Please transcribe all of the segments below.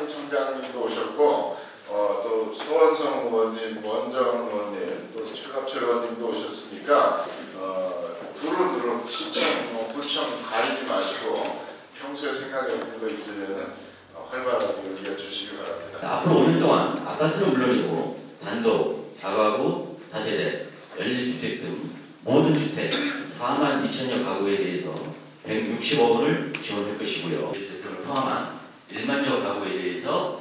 청장님도 오셨고 또 소원성 의원님, 원정 의원님, 또 최갑철 의원님도 오셨으니까 두루두루 시청, 구청 가리지 마시고 평소에 생각이 없는 거 있으면 활발하게 의견 주시기 바랍니다. 앞으로 5년 동안 아파트는 물론이고 단독, 다가구, 다세대, 연립주택 등 모든 주택 4만 2천여 가구에 대해서 160억 원을 지원할 것이고요. 주택을 포함한 1만여 가구에 대해서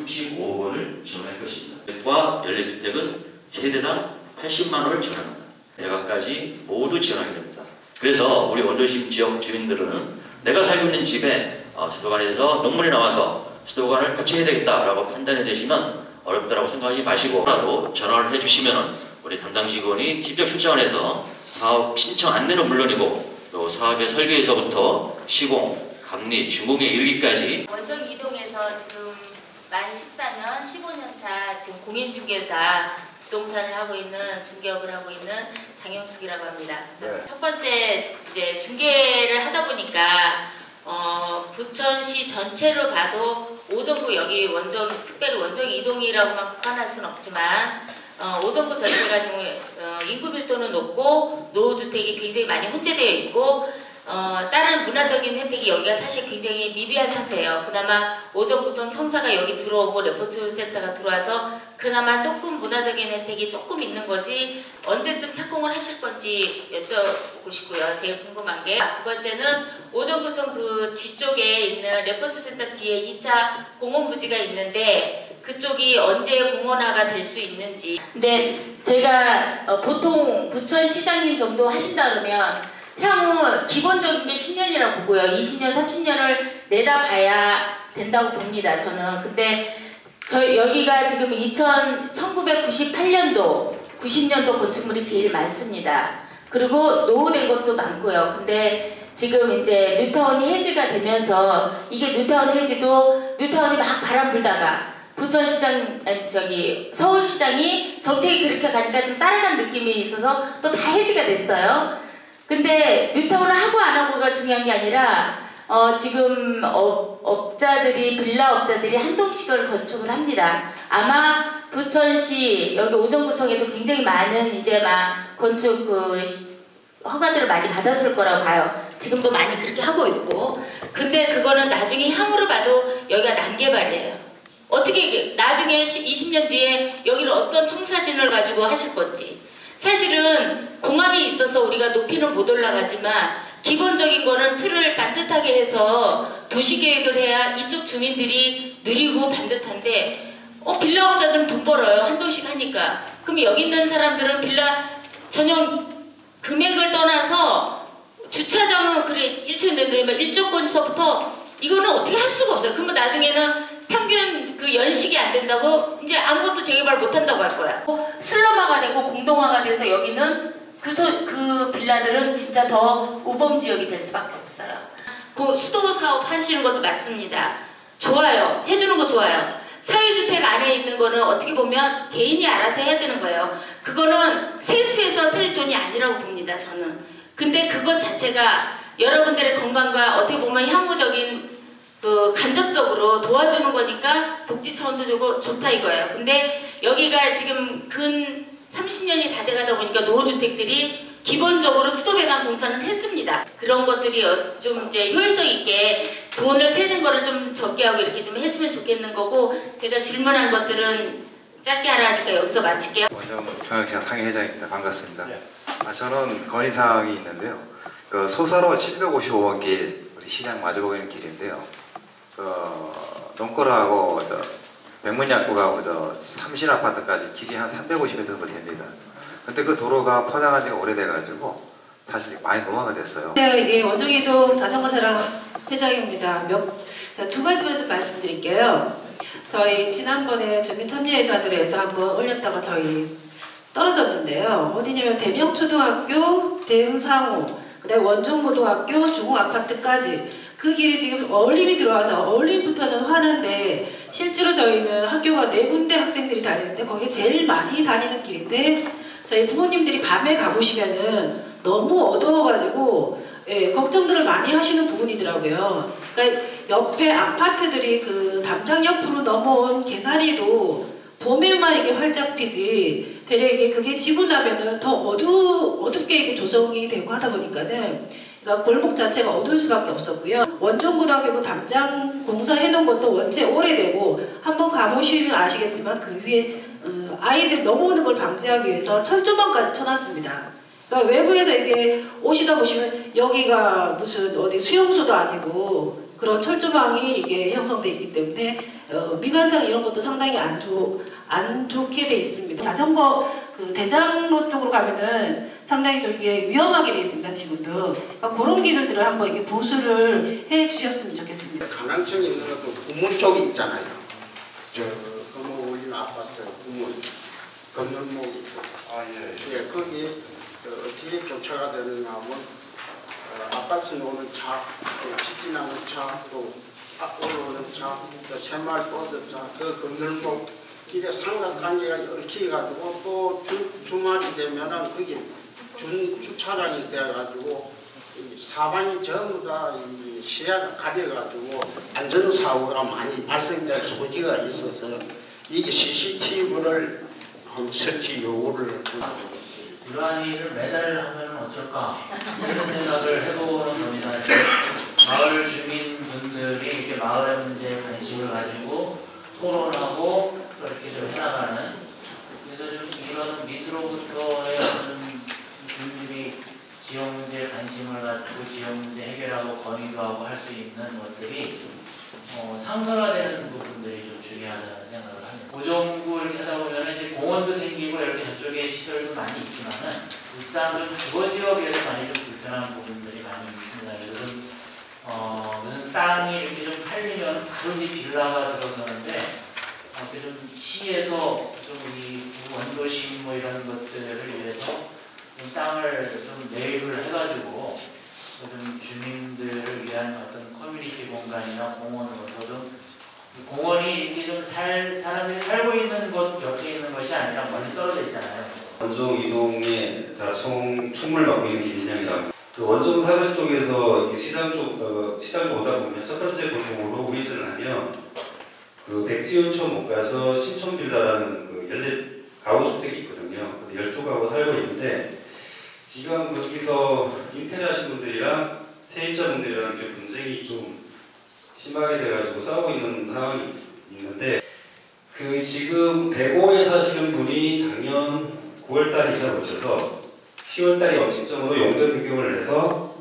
35억 원을 지원할 것입니다. 주택과 연립주택은 세대당 80만 원을 지원합니다. 대가까지 모두 지원하게 됩니다. 그래서 우리 원조심 지역 주민들은 내가 살고 있는 집에 수도관에서 농물이 나와서 수도관을 교체해야 되겠다라고 판단이 되시면 어렵다라고 생각하지 마시고라도 전화를 해주시면 우리 담당 직원이 직접 출장을 해서 사업 신청 안내는 물론이고 또 사업의 설계에서부터 시공, 감리, 준공에 이르기까지 원정 이동에서 지금 만 14년, 15년 차 지금 공인중개사 부동산을 하고 있는 중개업을 하고 있는 장영숙이라고 합니다. 네. 첫 번째 이제 중개를 하다 보니까 부천시 전체로 봐도 오정구 여기 원정 특별히 원정 이동이라고만 국한할 수는 없지만 오정구 전체가 지금 인구 밀도는 높고 노후주택이 굉장히 많이 혼재되어 있고 다른 문화적인 혜택이 여기가 사실 굉장히 미비한 상태예요. 그나마 오정구청 청사가 여기 들어오고 레포츠 센터가 들어와서 그나마 조금 문화적인 혜택이 조금 있는 거지 언제쯤 착공을 하실 건지 여쭤보고 싶고요. 제일 궁금한 게 두 번째는 오정구청 그 뒤쪽에 있는 레포츠 센터 뒤에 2차 공원부지가 있는데 그쪽이 언제 공원화가 될 수 있는지. 근데 제가 보통 부천시장님 정도 하신다 그러면 향후 기본적인 게 10년이라고 보고요. 20년, 30년을 내다봐야 된다고 봅니다. 저는. 근데 여기가 지금 1998년도, 90년도 건축물이 제일 많습니다. 그리고 노후된 것도 많고요. 근데 지금 이제 뉴타운이 해지가 되면서 이게 뉴타운 해지도 뉴타운이 막 바람 불다가 부천시장, 서울시장이 정책이 그렇게 가니까 좀 따라간 느낌이 있어서 또 다 해지가 됐어요. 근데 뉴타운을 하고 안 하고가 중요한 게 아니라 지금 업자들이 빌라 업자들이 한동식을 건축을 합니다. 아마 부천시 여기 오정구청에도 굉장히 많은 이제 막 건축 허가들을 많이 받았을 거라고 봐요. 지금도 많이 그렇게 하고 있고. 근데 그거는 나중에 향후로 봐도 여기가 난개발이에요. 어떻게 나중에 20년 뒤에 여기를 어떤 청사진을 가지고 하실 건지. 사실은 공항이 있어서 우리가 높이는 못 올라가지만 기본적인 거는 틀을 반듯하게 해서 도시계획을 해야 이쪽 주민들이 느리고 반듯한데 빌라업자들은 돈 벌어요. 한동씩 하니까. 그럼 여기 있는 사람들은 빌라 전용 금액을 떠나서 주차장은 그래 1층 내면 1조권서부터 이거는 어떻게 할 수가 없어요. 그러면 나중에는 평균 그 연식이 안 된다고 이제 아무것도 재개발 못 한다고 할 거야. 슬럼화가 되고 공동화가 돼서 여기는 그 빌라들은 진짜 더 우범지역이 될 수밖에 없어요. 그 수도 사업 하시는 것도 맞습니다. 좋아요. 해주는 거 좋아요. 사회주택 안에 있는 거는 어떻게 보면 개인이 알아서 해야 되는 거예요. 그거는 세수해서 살 돈이 아니라고 봅니다. 저는. 근데 그것 자체가 여러분들의 건강과 어떻게 보면 향후적인 간접적으로 도와주는 거니까 복지 차원도 좋다 이거예요. 근데 여기가 지금 근 30년이 다 돼가다 보니까 노후주택들이 기본적으로 수도 배관 공사는 했습니다. 그런 것들이 좀 이제 효율성 있게 돈을 세는 거를 좀 적게 하고 이렇게 좀 했으면 좋겠는 거고 제가 질문한 것들은 짧게 하라니까 여기서 마칠게요. 원정 경영시장 상임회장입니다. 반갑습니다. 저는 건의사항이 있는데요. 그 소사로 755번 길 우리 시장 마주보고 있는 길인데요. 농거라하고 백문약국하고 삼신 아파트까지 길이 한 350m 정도 됩니다. 근데 그 도로가 포장한 지가 오래돼가지고 사실 많이 노화가 됐어요. 네, 원정이동 자전거사랑 회장입니다. 두 가지만 좀 말씀드릴게요. 저희 지난번에 주민참여 예산으로 해서 한번 올렸다가 저희 떨어졌는데요. 어디냐면 대명초등학교, 대흥상호, 그다음에 원정고등학교, 중흥아파트까지 그 길이 지금 어울림이 들어와서 어울림부터는 하는데 실제로 저희는 학교가 4군데 학생들이 다니는데 거기에 제일 많이 다니는 길인데 저희 부모님들이 밤에 가보시면은 너무 어두워가지고 걱정들을 많이 하시는 부분이더라고요. 그러니까 옆에 아파트들이 그 담장 옆으로 넘어온 개나리도 봄에만 이게 활짝 피지 대략 이게 그게 지고 나면은 더 어둡게 이게 조성이 되고 하다 보니까는 그러니까 골목 자체가 어두울 수밖에 없었고요. 원종고등학교 그 담장 공사해놓은 것도 원체 오래되고 한번 가보시면 아시겠지만 그 위에 아이들 넘어오는 걸 방지하기 위해서 철조망까지 쳐놨습니다. 그러니까 외부에서 이게 오시다 보시면 여기가 무슨 어디 수용소도 아니고 그런 철조망이 이게 형성돼 있기 때문에 미관상 이런 것도 상당히 안 좋게 돼 있습니다. 자전거 그 대장로 쪽으로 가면은 상당히 좀 이게 위험하게 돼 있습니다. 지금도 그러니까 그런 기술들을 한번 이게 보수를 해주셨으면 좋겠습니다. 가능성이 있는 것도 구물 쪽이 있잖아요. 저 건물 올린 아파트 구물 건널목 있고. 예, 거기 어떻게 교차가 되느냐 하면 아파트 오는 차, 또 직진하는 차, 또 올라오는 차, 또 새마을 버스 차, 그 건널목 길에 삼각관계가 얽혀가지고 또 주말이 되면은 거기 주차장이 돼가지고 사방이 전부 다 시야가 가려가지고 안전사고가 많이 발생될 소지가 있어서 이게 CCTV를 설치 요구를 이러한 일을 매달 하면 어쩔까 이런 생각을 해보는 겁니다. 마을 주민분들이 이렇게 마을의 문제에 관심을 가지고 토론하고 그렇게 좀 해나가는, 그래서 좀 이런 밑으로부터의 분들이 지역 문제에 관심을 갖고 지역 문제 해결하고 건의도 하고 할 수 있는 것들이 상설화되는 부분들이 좀 중요하다는 생각을 합니다. 고정구 이렇게 하다 보면 이제 공원도 생기고 이렇게 저쪽에 시설도 많이 있지만은 일상 좀 주거 지역에서 많이 좀 불편한 부분들이 많이 있습니다. 요즘 무슨 땅이 이렇게 좀 팔리면 바로 이 빌라가 들어서는데 좀 시에서 좀 이 원도심 뭐 이런 것들을 위해서 좀 땅을 좀 매입을 해가지고 좀 주민들을 위한 어떤 커뮤니티 공간이나 공원으로서 좀 공원이 이렇게 좀 사람들이 살고 있는 곳 옆에 있는 것이 아니라 멀리 떨어져 있잖아요. 원종 이동에 총무를 맡고 있는 김인영이라고. 그 원종 사회 쪽에서 시장 쪽 오다 보면 첫 번째 고통으로 우이스를 하면 그 백지윤촌 못 가서 신촌빌라라는 그 연립 가구주택이 있거든요. 12가구 살고 있는데 지금 거기서 인테리어하신 분들이랑 세입자분들이랑 좀 분쟁이 좀 심하게 돼가지고 싸우고 있는 상황이 있는데 그 지금 대고에 사시는 분이 작년 9월달에 이사 오셔서 10월달에 원칙적으로 용도 변경을 해서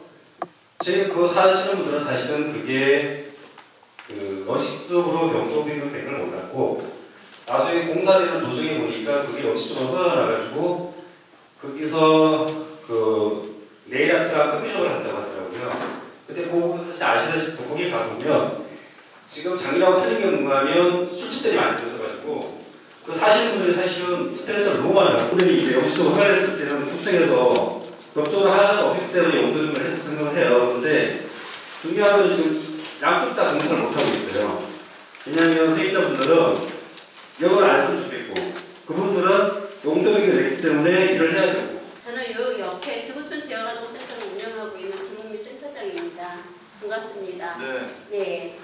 지금 그 사시는 분들은 사실은 그게 그 원칙적으로 용도 변경된 걸 몰랐고 나중에 공사되는 도중에 보니까 그게 원칙적으로 허가가 나가지고 거기서 그 네일 아트랑 커피숍을 한다고 하더라고요. 근데 그거 사실 아시다시피 거기 가보면 지금 장이라고 틀린 게 뭔가 하면 술집들이 많이 들어서가지고 그 사시는 분들이 사실은 스트레스를 너무 많이 받고 분들이 이제 영수증을 허가했을 때는 특정해서 법적으로 하나도 없기 때문에 영수증을 해서 생각을 해요. 근데 중요한 건 지금 양쪽 다 공부를 못하고 있어요. 왜냐하면 세입자분들은 이걸 안 쓰면 좋겠고 그분들은 용도액을 냈기 때문에 일을 해야 되고. 저는 요 옆에 지구촌 지역아동센터를 운영하고 있는 김홍미 센터장입니다. 반갑습니다. 네.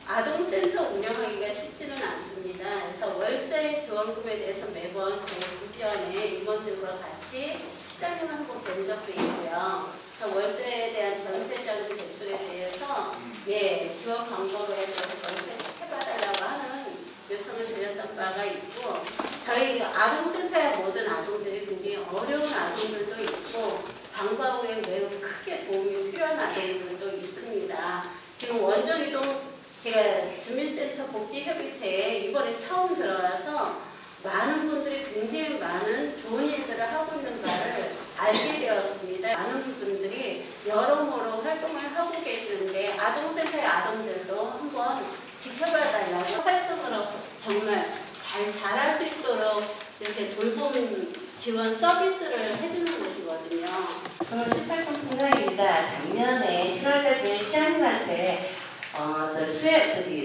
아동센터 운영하기가 쉽지는 않습니다. 그래서 월세 지원금에 대해서 매번 저희 구지원에 임원들과 같이 시장을 한번 뵌 적도 있고요. 그래서 월세에 대한 전세자금 대출에 대해서 지원 방법에 대해서 월세 해봐달라고 하는 요청을 드렸던 바가 있고, 저희 아동센터의 모든 아동들이 굉장히 어려운 아동들도 있고 방과 후에 매우 크게 도움이 필요한 아동들도 있습니다. 지금 원종이동 제가 주민센터 복지협의체에 이번에 처음 들어와서 많은 분들이 굉장히 많은 좋은 일들을 하고 있는 바를 알게 되었습니다. 많은 분들이 여러모로 활동을 하고 계시는데 아동센터의 아동들도 한번 지켜봐 달라고 사회적으로 정말 잘 자랄 수 있도록 이렇게 돌봄 지원 서비스를 해주는 곳이거든요. 저는 18번 통장입니다. 작년에 7월달 때 시장님한테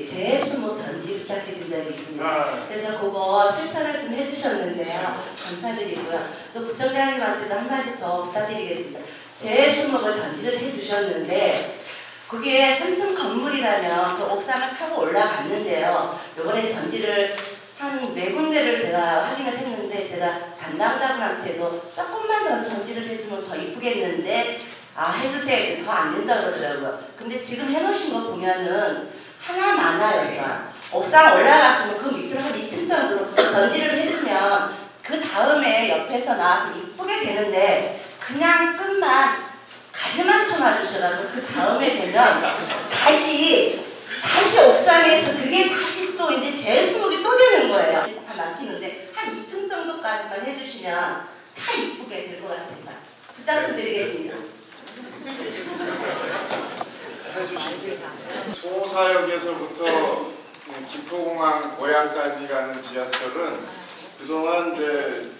재수목 전지 부탁드린 적이 있습니다. 그래서 그거 실천을 좀 해주셨는데요. 감사드리고요. 또 부총장님한테도 한마디 더 부탁드리겠습니다. 재수목을 전지를 해주셨는데 그게 3층 건물이라면 그 옥상을 타고 올라갔는데요. 이번에 전지를 한 4군데를 제가 확인을 했는데 제가 담당자분한테도 조금만 더 전지를 해주면 더 이쁘겠는데 해주세요. 더 안 된다 그러더라고요. 근데 지금 해놓으신 거 보면은 하나 많아요. 옥상 올라갔으면 그 밑으로 한 2층 정도로 전지를 해주면 그 다음에 옆에서 나와서 이쁘게 되는데 그냥 끝만 가지만 쳐놔주셔가지고 그 다음에 되면 다시 옥상에서 그게 다시 또 이제 재수목이 또 되는 거예요. 다 막히는데 한 2층 정도까지만 해주시면 다 이쁘게 될 것 같아서 부탁드리겠습니다. 소사역에서부터 김포공항 고양까지 가는 지하철은 그동안 이제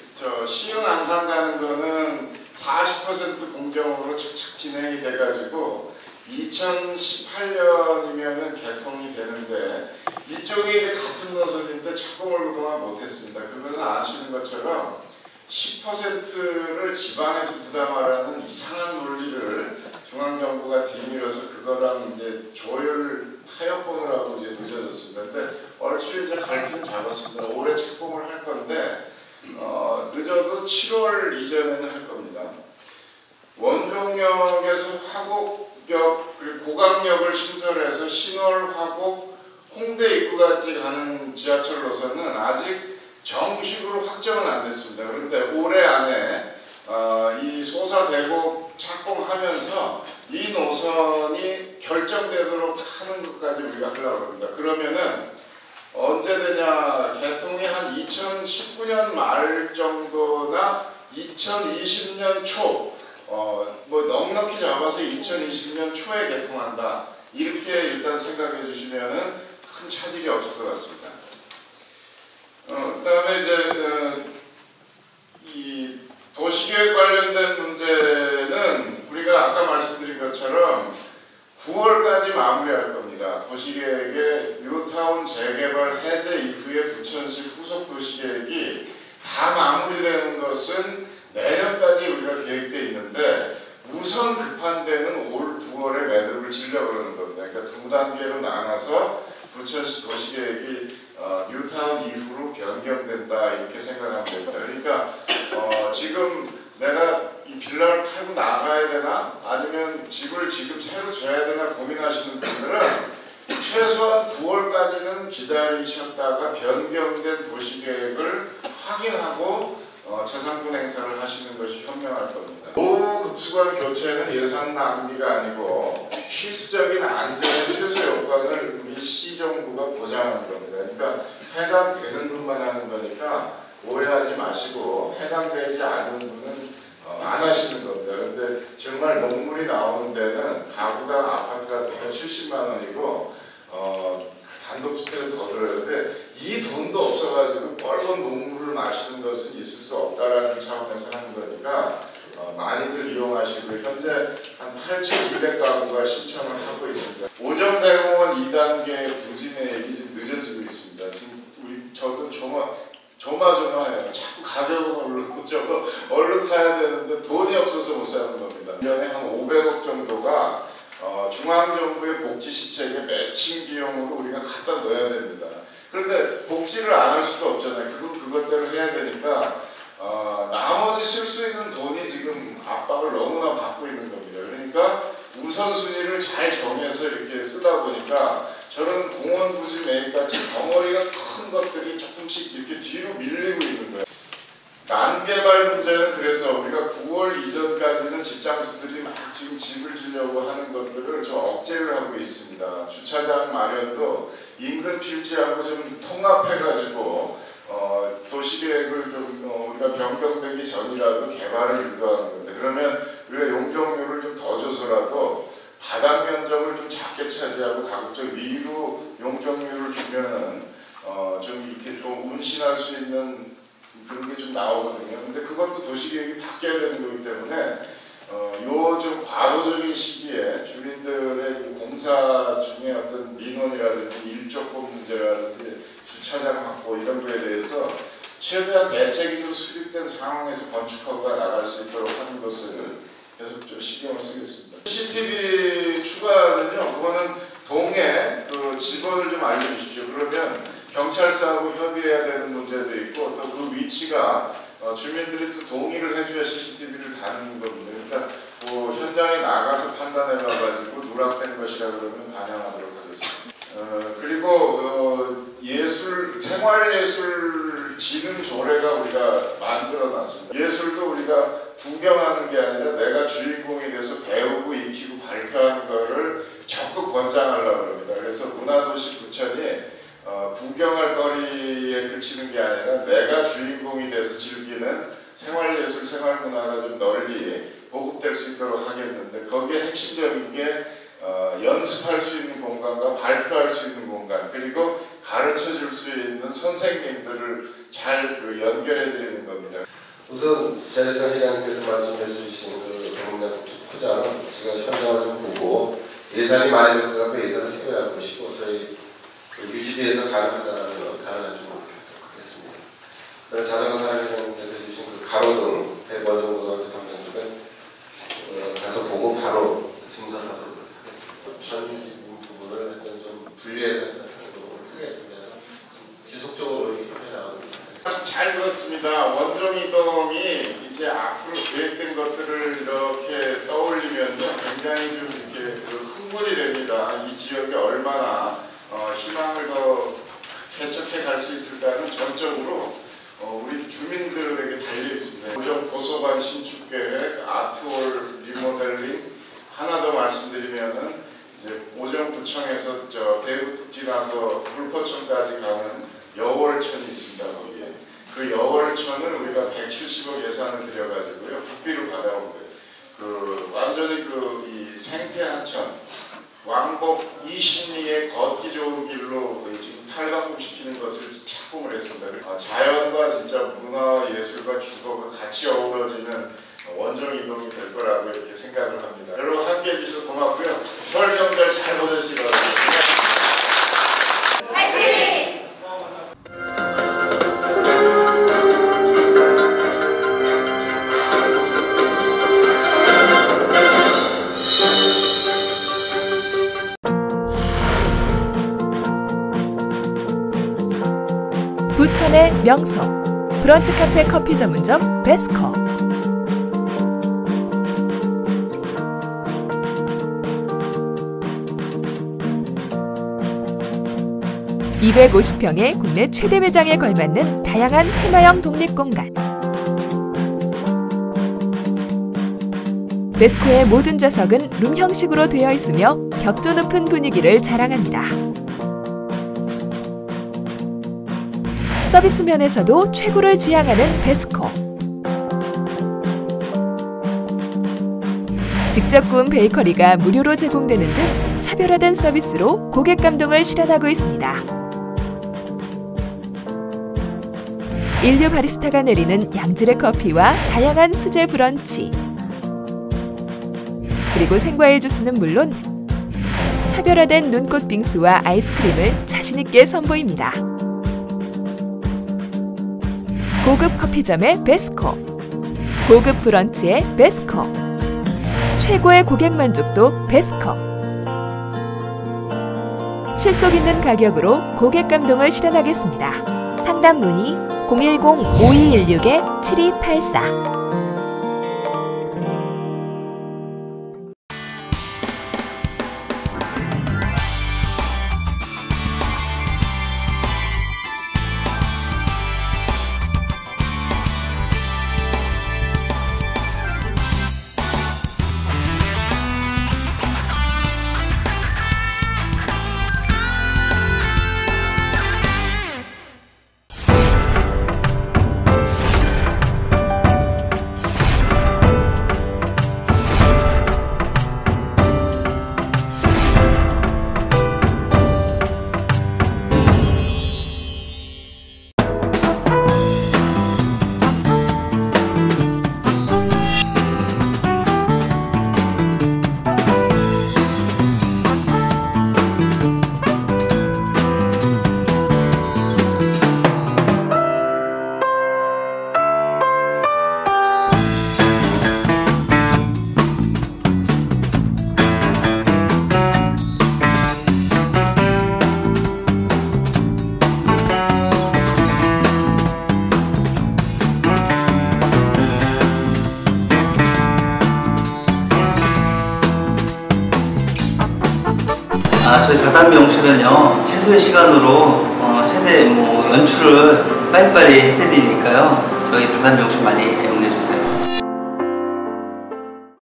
시흥 안산 가는 거는 40% 공정으로 착착 진행이 돼가지고 2018년이면은 개통이 되는데 이쪽이 같은 노선인데 착공을 그동안 못했습니다. 그것은 아시는 것처럼 10%를 지방에서 부담하라는 이상한 논리를 중앙정부가 뒤밀어서 그거랑 이제 조율 타협본을 하고 이제 늦어졌습니다. 근데 얼추 이제 갈피는 잡았습니다. 올해 착공을 할 건데 늦어도 7월 이전에는 할 겁니다. 원종역에서 화곡역 그리고 고강역을 신설해서 신월, 화곡, 홍대 입구까지 가는 지하철 노선은 아직 정식으로 확정은 안 됐습니다. 그런데 올해 안에 이 소사대곡 착공하면서 이 노선이 결정되도록 하는 것까지 우리가 하려고 합니다. 그러면은 언제 되냐, 개통이 한 2019년 말 정도나 2020년 초, 뭐 넉넉히 잡아서 2020년 초에 개통한다. 이렇게 일단 생각해 주시면은 큰 차질이 없을 것 같습니다. 그다음에 이제 이 도시계획 관련된 문제는 우리가 아까 말씀드린 것처럼 9월까지 마무리할 겁니다. 도시계획의 뉴타운 재개발 해제 이후에 부천시 후속 도시계획이 다 마무리되는 것은 내년까지 우리가 계획되어 있는데 우선 급한 데는 올 9월에 매듭을 지려고 그러는 겁니다. 그러니까 두 단계로 나눠서 부천시 도시계획이 뉴타운 이후로 변경된다 이렇게 생각하면 됩니다. 그러니까 지금 내가 이 빌라를 팔고 나가야 되나 아니면 집을 지금 새로 줘야 되나 고민하시는 분들은 최소한 9월까지는 기다리셨다가 변경된 도시계획을 확인하고 재산권 행사를 하시는 것이 현명할 겁니다. 노후급수관 교체는 예산 낭비가 아니고 필수적인 안전의 최소 요건을 우리 시정부가 보장하는 겁니다. 그러니까 해당되는 분만 하는 거니까 오해하지 마시고 해당되지 않은 분은 안 하시는 겁니다. 그런데 정말 녹물이 나오는 데는 가구당 아파트 같은 거 70만 원이고 단독주택을 더 들어요. 근데 이 돈도 없어가지고 빨간 녹물을 마시는 것은 있을 수 없다라는 차원에서 하는 거니까 많이들 이용하시고 현재 한 8,200가구가 신청을 하고 있습니다. 오정대공원 2단계 부진액이 좀 늦어지고 있습니다. 지금 저도 조마조마해요. 자꾸 가격은 오르고 저거 얼른 사야 되는데 돈이 없어서 못 사는 겁니다. 1년에 한 500억 정도가 중앙정부의 복지시책에 매칭 비용으로 우리가 갖다 넣어야 됩니다. 그런데 복지를 안 할 수도 없잖아요. 그것대로 해야 되니까 나머지 쓸 수 있는 돈이 지금 압박을 너무나 받고 있는 겁니다. 그러니까 우선순위를 잘 정해서 이렇게 쓰다 보니까 저런 공원 부지 매입같이 덩어리가 큰 것들이 조금씩 이렇게 뒤로 밀리고 있는 거예요. 난개발 문제는 그래서 우리가 9월 이전까지는 집장수들이 막 지금 집을 지려고 하는 것들을 좀 억제를 하고 있습니다. 주차장 마련도 인근 필지하고 좀 통합해가지고 도시계획을 좀 우리가 변경되기 전이라도 개발을 유도하는 건데 그러면 우리가 용적률을 좀 더 줘서라도 바닥 면적을 좀 작게 차지하고 가급적 위로 용적률을 주면은 좀 이렇게 좀 운신할 수 있는 그런 게 좀 나오거든요. 근데 그것도 도시계획이 바뀌어야 되는 거기 때문에 요 좀 과도적인 시기에 주민들의 공사 중에 어떤 민원이라든지 일조권 문제라든지 주차장 확보 이런 거에 대해서 최대한 대책이 좀 수립된 상황에서 건축허가 나갈 수 있도록 하는 것을 계속 좀 신경을 쓰겠습니다. CCTV 추가는요, 그거는 동에 그 직원을 좀 알려주십시오. 그러면 경찰서하고 협의해야 되는 문제도 있고 또 그 위치가 주민들이 또 동의를 해줘야 CCTV를 다는 겁니다. 그러니까 뭐 현장에 나가서 판단해봐가지고 누락된 것이라 그러면 반영하도록 하겠습니다. 그리고 생활예술 진흥 조례가 우리가 만들어놨습니다. 예술도 우리가 구경하는 게 아니라 내가 주인공이 돼서 배우고 익히고 발표하는 거를 적극 권장하려고 합니다. 그래서 문화도시 부천이 구경할 거리에 그치는 게 아니라 내가 주인공이 돼서 즐기는 생활예술, 생활문화가 좀 널리 보급될 수 있도록 하겠는데 거기에 핵심적인 게 연습할 수 있는 공간과 발표할 수 있는 공간 그리고 가르쳐줄 수 있는 선생님들을 잘 연결해 드리는 겁니다. 우선 자리상 회장님께서 말씀해 주신 그 포장 제가 현장을 좀 보고 예산이 많이 들 것 같고 예산을 세워야 할 것이고 저희 유지비에서 가능하다면 가능한 좀 하겠습니다. 자전거 사장님께서 해주신 그 가로등 대원정고등학교 담당 쪽에 가서 보고 바로 증설하도록 하겠습니다. 전유지 부분을 좀 분리해서 하도록 하겠습니다. 지속적으로 이렇게 해나가도록 하겠습니다. 잘 들었습니다. 원정 이동이 이제 앞으로 계획된 것들을 이렇게 떠올리면요, 굉장히 좀 이렇게 흥분이 됩니다. 이 지역이 얼마나 희망을 더 개척해 갈 수 있을까는 전적으로 우리 주민들에게 달려 있습니다. 오정 도서관 신축 계획, 아트홀 리모델링 하나 더 말씀드리면은 이제 오정구청에서 대구뚝 지나서 불포천까지 가는 여월천이 있습니다. 거기에 그 여월천을 우리가 170억 예산을 들여가지고요 국비를 받아온 거예요. 완전히 이 생태하천 왕복 20리의 걷기 좋은 길로 지금 탈바꿈시키는 것을 착공을 했습니다. 자연과 진짜 문화, 예술과 주거가 같이 어우러지는 원정 이동이 될 거라고 이렇게 생각을 합니다. 여러분 함께해 주셔서 고맙고요. 설 명절 잘 보내시기 바랍니다. 화이팅! 부천의 명소 브런치 카페 커피 전문점 베스커. (250평의) 국내 최대 매장에 걸맞는 다양한 테마형 독립공간. 베스코의 모든 좌석은 룸 형식으로 되어 있으며 격조 높은 분위기를 자랑합니다. 서비스 면에서도 최고를 지향하는 베스코. 직접 구운 베이커리가 무료로 제공되는 등 차별화된 서비스로 고객 감동을 실현하고 있습니다. 인류 바리스타가 내리는 양질의 커피와 다양한 수제 브런치, 그리고 생과일 주스는 물론 차별화된 눈꽃 빙수와 아이스크림을 자신있게 선보입니다. 고급 커피점의 베스코, 고급 브런치의 베스코, 최고의 고객 만족도 베스코. 실속 있는 가격으로 고객 감동을 실현하겠습니다. 상담 문의 010-5216-7284. 저희 다단 미용실은요 최소의 시간으로 최대 연출을 빨리빨리 해드리니까요 저희 다단 미용실 많이